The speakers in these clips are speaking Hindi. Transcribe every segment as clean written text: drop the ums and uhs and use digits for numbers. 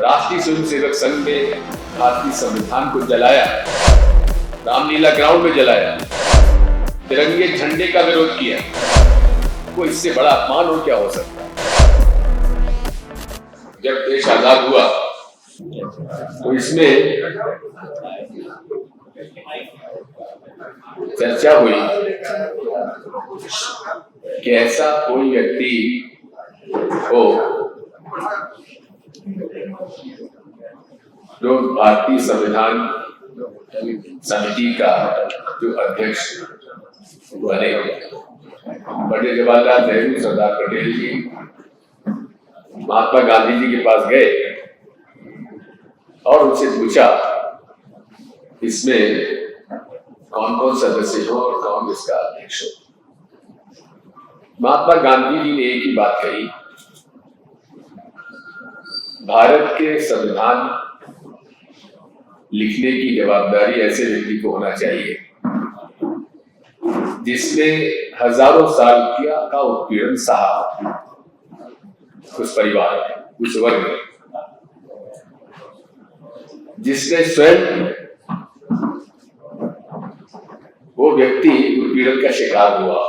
राष्ट्रीय स्वयंसेवक संघ ने भारतीय संविधान को जलाया, रामलीला ग्राउंड में जलाया, तिरंगे झंडे का विरोध किया। वो इससे बड़ा अपमान और क्या हो सकता है? जब देश आजाद हुआ तो इसमें चर्चा हुई कि ऐसा कोई व्यक्ति हो जो भारतीय संविधान समिति का जो अध्यक्ष बने। पंडित जवाहरलाल नेहरू, सरदार पटेल जी महात्मा गांधी जी के पास गए और उनसे पूछा इसमें कौन कौन सदस्य हो और कौन इसका अध्यक्ष हो। महात्मा गांधी जी ने एक ही बात कही, भारत के संविधान लिखने की जवाबदारी ऐसे व्यक्ति को होना चाहिए जिसने हजारों साल का उत्पीड़न सहा, उस परिवार में, उस वर्ग में, जिसने स्वयं वो व्यक्ति उत्पीड़न का शिकार हुआ,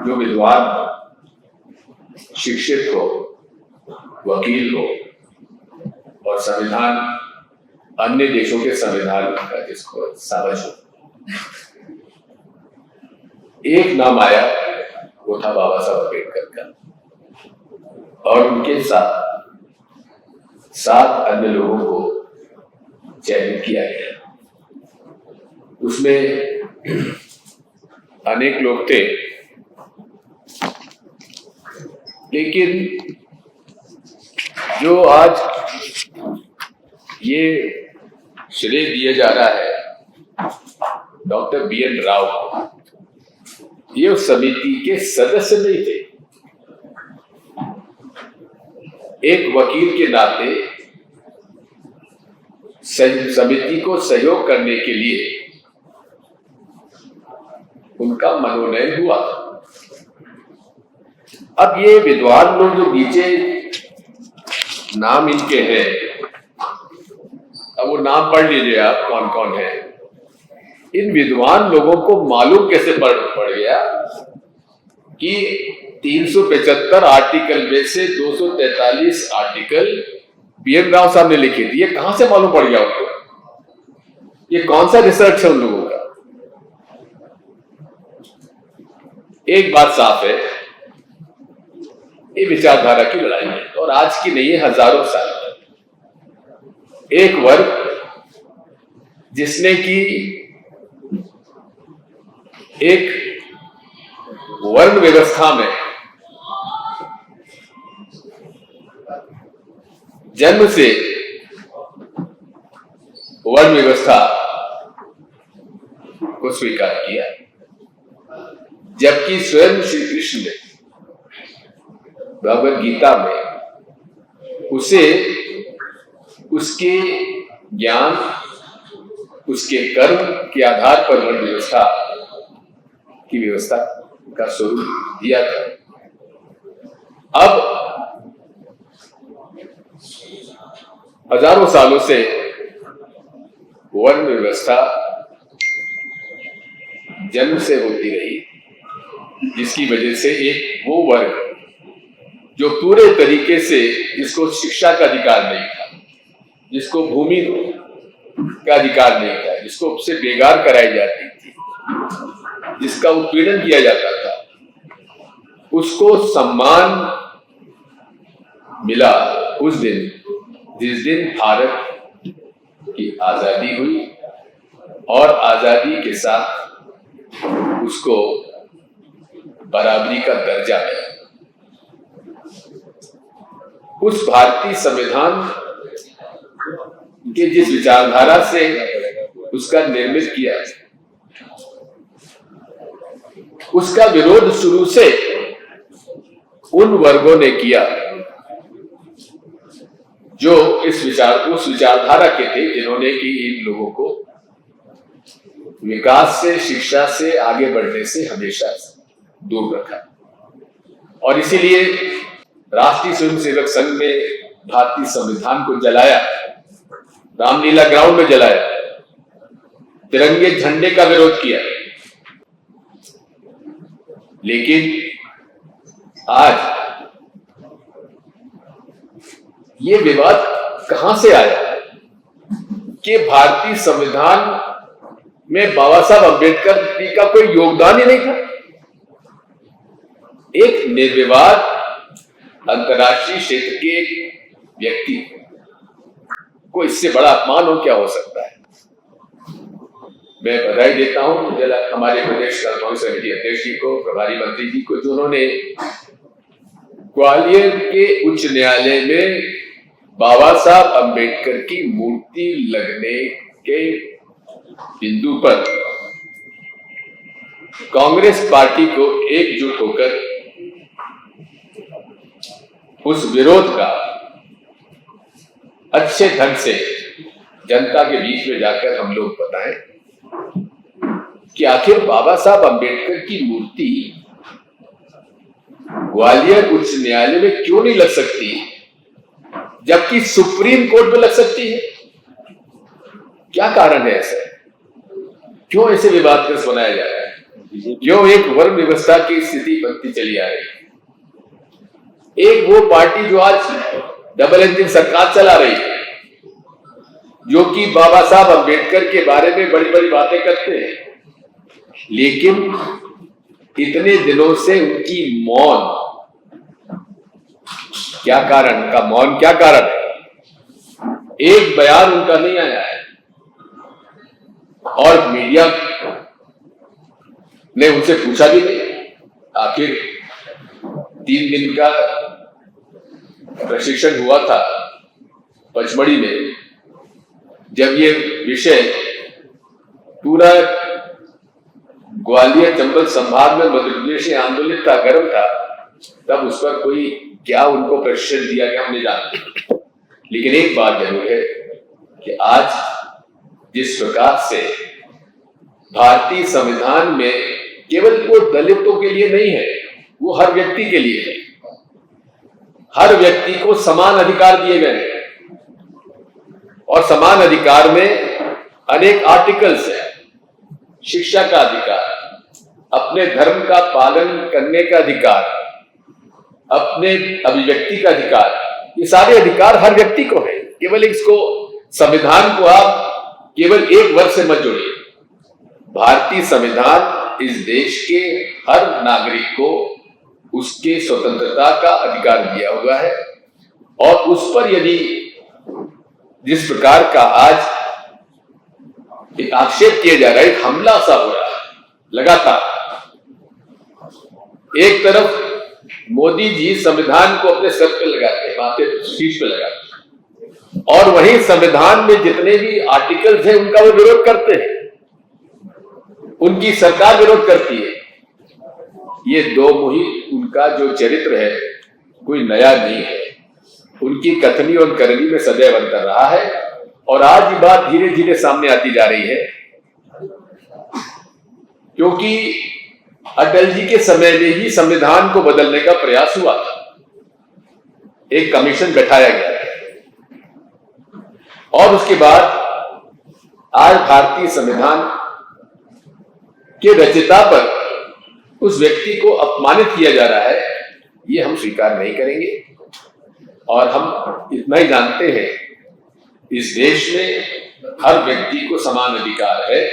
जो विद्वान हो, शिक्षित हो, वकील हो और संविधान, अन्य देशों के संविधान का जिसको समझ हो। एक नाम आया, वो था बाबा साहब अम्बेडकर का, और उनके साथ 7 अन्य लोगों को चयनित किया गया। उसमें अनेक लोग थे, लेकिन जो आज ये श्रेय दिया जा रहा है डॉक्टर बी.एन. राव को, ये उस समिति के सदस्य नहीं थे। एक वकील के नाते समिति को सहयोग करने के लिए उनका मनोनयन हुआ था। अब ये विद्वान लोग जो नीचे नाम इनके हैं, अब वो नाम पढ़ लीजिए आप कौन कौन है। इन विद्वान लोगों को मालूम कैसे पड़ गया कि 375 आर्टिकल में से 243 आर्टिकल बी.एन. राव साहब ने लिखे थे। ये कहां से मालूम पड़ गया उनको? ये कौन सा रिसर्च है उन लोगों का? एक बात साफ है, ये विचारधारा की लड़ाई है और आज की नहीं है, हजारों साल। एक वर्ग जिसने की एक वर्ण व्यवस्था में जन्म से वर्ण व्यवस्था को स्वीकार किया, जबकि स्वयं श्री कृष्ण ने भगवद गीता में उसे उसके ज्ञान, उसके कर्म के आधार पर वर्ण व्यवस्था की व्यवस्था का स्वरूप दिया था। अब हजारों सालों से वर्ण व्यवस्था जन्म से होती रही, जिसकी वजह से एक वो वर्ग जो पूरे तरीके से, जिसको शिक्षा का अधिकार नहीं था, जिसको भूमि का अधिकार नहीं था, जिसको उससे बेगार कराई जाती थी, जिसका उत्पीड़न किया जाता था, उसको सम्मान मिला उस दिन जिस दिन भारत की आजादी हुई और आजादी के साथ उसको बराबरी का दर्जा मिला। उस भारतीय संविधान के जिस विचारधारा से उसका निर्मित किया, उसका विरोध शुरू से उन वर्गों ने किया जो उस विचारधारा के थे, जिन्होंने कि इन लोगों को विकास से, शिक्षा से, आगे बढ़ने से हमेशा दूर रखा। और इसीलिए राष्ट्रीय स्वयंसेवक संघ में भारतीय संविधान को जलाया, रामलीला ग्राउंड में जलाया, तिरंगे झंडे का विरोध किया। लेकिन आज ये विवाद कहां से आया कि भारतीय संविधान में बाबा साहब अम्बेडकर जी का कोई योगदान ही नहीं था। एक निर्विवाद अंतर्राष्ट्रीय क्षेत्र के एक व्यक्ति को इससे बड़ा अपमान हो क्या हो सकता है। मैं बधाई देता हूं हमारे प्रदेश कांग्रेस समिति अध्यक्ष जी को, प्रभारी मंत्री जी को, जिन्होंने ग्वालियर के उच्च न्यायालय में बाबा साहब अम्बेडकर की मूर्ति लगने के बिंदु पर कांग्रेस पार्टी को एकजुट होकर उस विरोध का अच्छे ढंग से जनता के बीच में जाकर हम लोग बताएं कि आखिर बाबा साहब अम्बेडकर की मूर्ति ग्वालियर उच्च न्यायालय में क्यों नहीं लग सकती, जबकि सुप्रीम कोर्ट में लग सकती है। क्या कारण है ऐसा? क्यों ऐसे विवादग्रस्त बनाया जा रहा है? क्यों एक वर्ण व्यवस्था की स्थिति बनती चली आ रही है? एक वो पार्टी जो आज डबल इंजन सरकार चला रही है, जो कि बाबा साहब अम्बेडकर के बारे में बड़ी बड़ी बातें करते हैं, लेकिन इतने दिनों से उनकी मौन, क्या कारण? उनका मौन क्या कारण है? एक बयान उनका नहीं आया है और मीडिया ने उनसे पूछा भी नहीं। आखिर 3 दिन का प्रशिक्षण हुआ था पचमढ़ी में, जब ये विषय पूरा ग्वालियर चंबल संभाग में मध्य प्रदेश में आंदोलित था, गर्म था, तब उस पर कोई क्या उनको प्रशिक्षण दिया गया हमने जानते। लेकिन एक बात जरूर है कि आज जिस प्रकार से भारतीय संविधान में केवल वो दलितों के लिए नहीं है, वो हर व्यक्ति के लिए है। हर व्यक्ति को समान अधिकार दिए गए हैं और समान अधिकार में अनेक आर्टिकल्स हैं। शिक्षा का अधिकार, अपने धर्म का पालन करने का अधिकार, अपने अभिव्यक्ति का अधिकार, ये सारे अधिकार हर व्यक्ति को है। केवल इसको, संविधान को आप केवल एक वर्ग से मत जोड़िए। भारतीय संविधान इस देश के हर नागरिक को उसके स्वतंत्रता का अधिकार दिया हुआ है और उस पर यदि जिस प्रकार का आज एक आक्षेप किया जा रहा है, एक हमला सा हो रहा है लगातार। एक तरफ मोदी जी संविधान को अपने सर पे लगाते हैं, माथे पे, शीश पे लगाते हैं, और वहीं संविधान में जितने भी आर्टिकल्स हैं उनका वो विरोध करते हैं, उनकी सरकार विरोध करती है। ये दो मुही उनका जो चरित्र है कोई नया नहीं है, उनकी कथनी और करनी में सदैव अंतर रहा है और आज ये बात धीरे धीरे सामने आती जा रही है, क्योंकि अटल जी के समय में ही संविधान को बदलने का प्रयास हुआ था। एक कमीशन बैठाया गया था और उसके बाद आज भारतीय संविधान के रचयिता पर उस व्यक्ति को अपमानित किया जा रहा है, ये हम स्वीकार नहीं करेंगे। और हम इतना ही जानते हैं, इस देश में हर व्यक्ति को समान अधिकार है,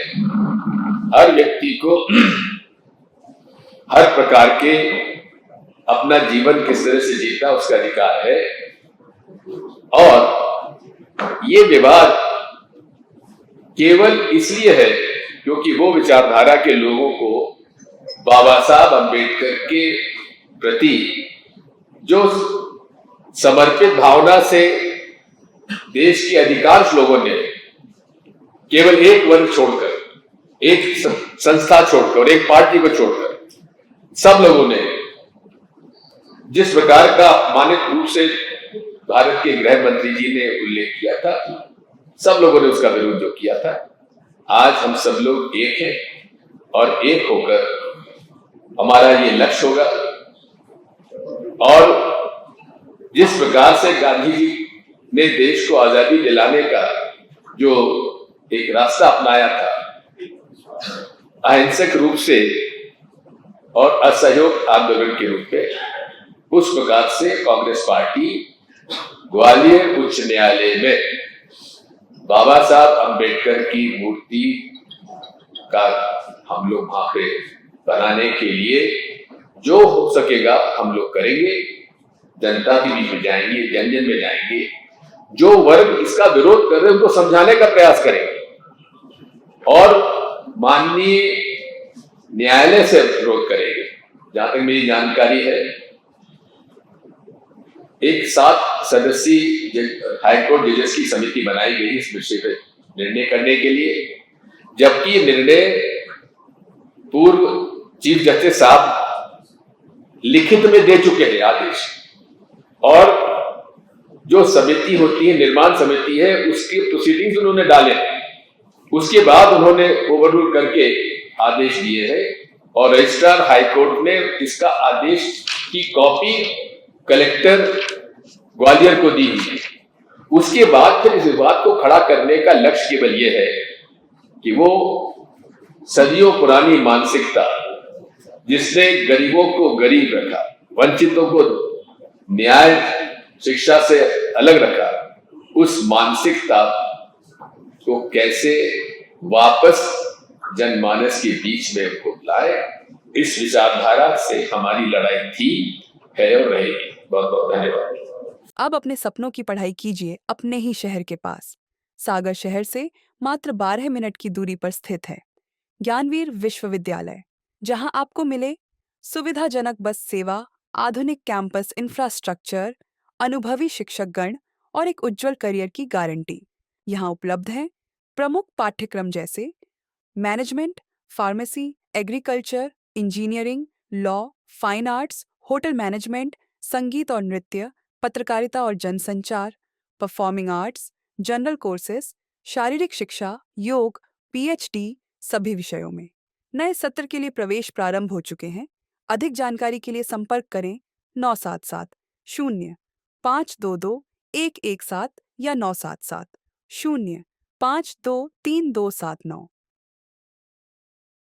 हर व्यक्ति को हर प्रकार के अपना जीवन किस तरह से जीता उसका अधिकार है। और ये विवाद केवल इसलिए है क्योंकि वो विचारधारा के लोगों को बाबा साहब अम्बेडकर के प्रति जो समर्पित भावना से देश के अधिकांश लोगों ने केवल एक वर्ग छोड़कर, एक संस्था छोड़कर और एक पार्टी को छोड़कर सब लोगों ने जिस प्रकार का अपमानित रूप से भारत के गृह मंत्री जी ने उल्लेख किया था, सब लोगों ने उसका विरोध जो किया था। आज हम सब लोग एक हैं और एक होकर हमारा ये लक्ष्य होगा। और जिस प्रकार से गांधी जी ने देश को आजादी दिलाने का जो एक रास्ता अपनाया था, अहिंसक रूप से और असहयोग आंदोलन के रूप में, उस प्रकार से कांग्रेस पार्टी ग्वालियर उच्च न्यायालय में बाबा साहब अंबेडकर की मूर्ति का हम लोग वहां पे बनाने के लिए जो हो सकेगा हम लोग करेंगे। जनता के बीच में जाएंगे, जन जन में जाएंगे, जो वर्ग इसका विरोध कर रहे हैं उनको समझाने का प्रयास करेंगे और माननीय न्यायालय से विरोध करेंगे। जहां तक मेरी जानकारी है, एक 7 सदस्यीय हाईकोर्ट जजेस की समिति बनाई गई इस विषय पर निर्णय करने के लिए, जबकि निर्णय पूर्व चीफ जस्टिस साहब लिखित में दे चुके हैं आदेश, और जो समिति होती है, निर्माण समिति है, उसकी प्रोसीडिंग्स उन्होंने डाले, उसके बाद उन्होंने ओवररूल करके आदेश दिए हैं और रजिस्ट्रार हाईकोर्ट ने इसका आदेश की कॉपी कलेक्टर ग्वालियर को दी है। उसके बाद फिर इस विवाद को खड़ा करने का लक्ष्य केवल यह है कि वो सदियों पुरानी मानसिकता जिसने गरीबों को गरीब रखा, वंचितों को न्याय शिक्षा से अलग रखा, उस मानसिकता को कैसे वापस जनमानस के बीच में लाए, इस विचारधारा से हमारी लड़ाई थी, है और रहेगी। बहुत बहुत धन्यवाद। अब अपने सपनों की पढ़ाई कीजिए अपने ही शहर के पास। सागर शहर से मात्र 12 मिनट की दूरी पर स्थित है ज्ञानवीर विश्वविद्यालय, जहां आपको मिले सुविधाजनक बस सेवा, आधुनिक कैंपस इंफ्रास्ट्रक्चर, अनुभवी शिक्षकगण और एक उज्जवल करियर की गारंटी। यहाँ उपलब्ध हैं प्रमुख पाठ्यक्रम जैसे management, pharmacy, agriculture, engineering, law, fine arts, hotel management, संगीत और नृत्य, पत्रकारिता और जनसंचार, परफॉर्मिंग आर्ट्स, जनरल कोर्सेज, शारीरिक शिक्षा, योग, पीएचडी सभी विषयों में। नए सत्र के लिए प्रवेश प्रारंभ हो चुके हैं। अधिक जानकारी के लिए संपर्क करें 977 0 522 117 या 977 0 523 279।